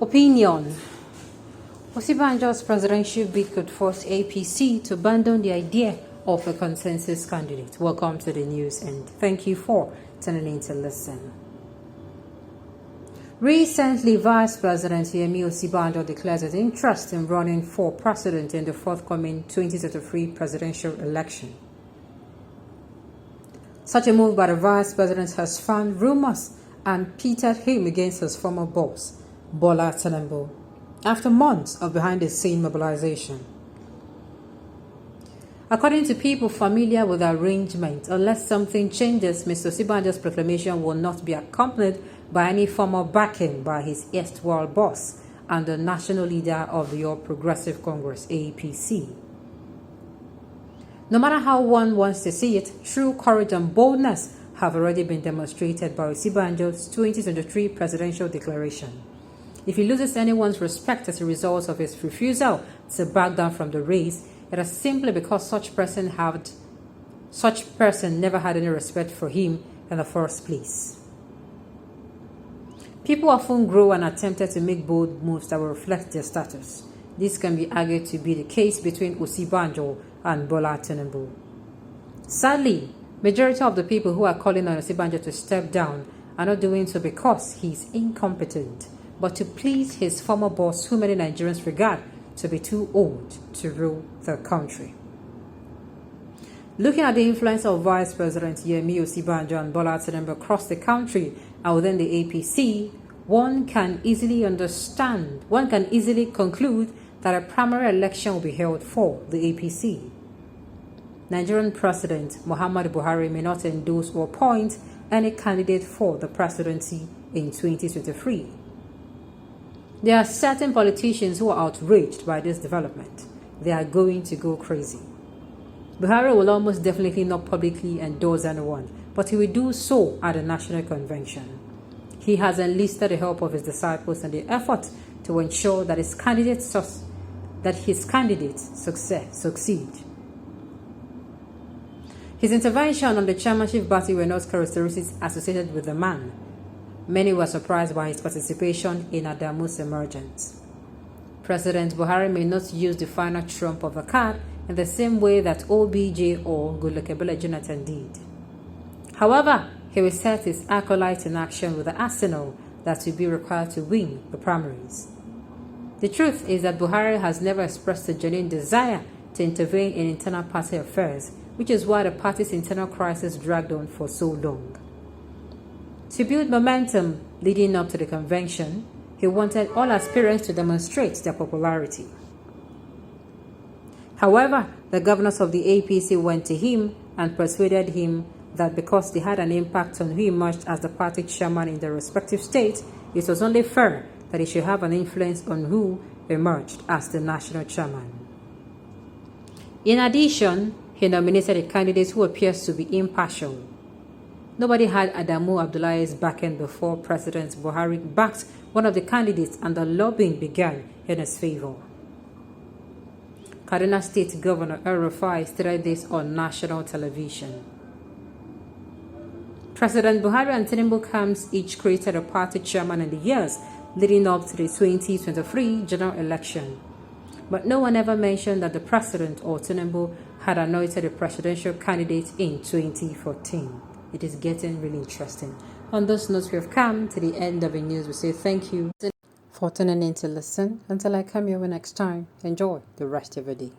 Opinion. Osinbajo'S presidential bid could force APC to abandon the idea of a consensus candidate. Welcome to the news and thank you for tuning in to listen. Recently, Vice President Osinbajo declared his interest in running for president in the forthcoming 2023 presidential election. Such a move by the Vice President has fanned rumors and pitted him against his former boss, Bola Tinubu, after months of behind-the-scene mobilization. According to people familiar with the arrangement, unless something changes, Mr. Osinbajo'S proclamation will not be accompanied by any formal backing by his erstwhile boss and the national leader of the All Progressive Congress, APC. No matter how one wants to see it, true courage and boldness have already been demonstrated by Osinbajo'S 2023 presidential declaration. If he loses anyone's respect as a result of his refusal to back down from the race, it is simply because such person never had any respect for him in the first place. People often grow and attempted to make bold moves that will reflect their status. This can be argued to be the case between Osinbajo and Bola Tinubu. Sadly, majority of the people who are calling on Osinbajo to step down are not doing so because he is incompetent, but to please his former boss, who many Nigerians regard to be too old to rule the country. Looking at the influence of Vice President Osinbajo and Bola Tinubu across the country and within the APC, one can easily conclude that a primary election will be held for the APC. Nigerian President Muhammadu Buhari may not endorse or appoint any candidate for the presidency in 2023. There are certain politicians who are outraged by this development. They are going to go crazy. Buhari will almost definitely not publicly endorse anyone, but he will do so at the national convention. He has enlisted the help of his disciples in the effort to ensure that his candidates succeed. His intervention on the chairmanship battle were not characteristics associated with the man. Many were surprised by his participation in Adamu's emergence. President Buhari may not use the final trump of the card in the same way that OBJ or Goodluck Jonathan did. However, he will set his acolytes in action with the arsenal that will be required to win the primaries. The truth is that Buhari has never expressed a genuine desire to intervene in internal party affairs, which is why the party's internal crisis dragged on for so long. To build momentum leading up to the convention, he wanted all aspirants to demonstrate their popularity. However, the governors of the APC went to him and persuaded him that because they had an impact on who emerged as the party chairman in their respective states, it was only fair that he should have an influence on who emerged as the national chairman. In addition, he nominated a candidate who appears to be impartial. Nobody had Adamu Abdullahi's backing before President Buhari backed one of the candidates and the lobbying began in his favor. Kaduna State Governor El-Rufai stated this on national television. President Buhari and Tinubu camps each created a party chairman in the years leading up to the 2023 general election. But no one ever mentioned that the president or Tinubu had anointed a presidential candidate in 2014. It is getting really interesting. On those notes, we have come to the end of the news. We say thank you for tuning in to listen. Until I come your way next time, enjoy the rest of the day.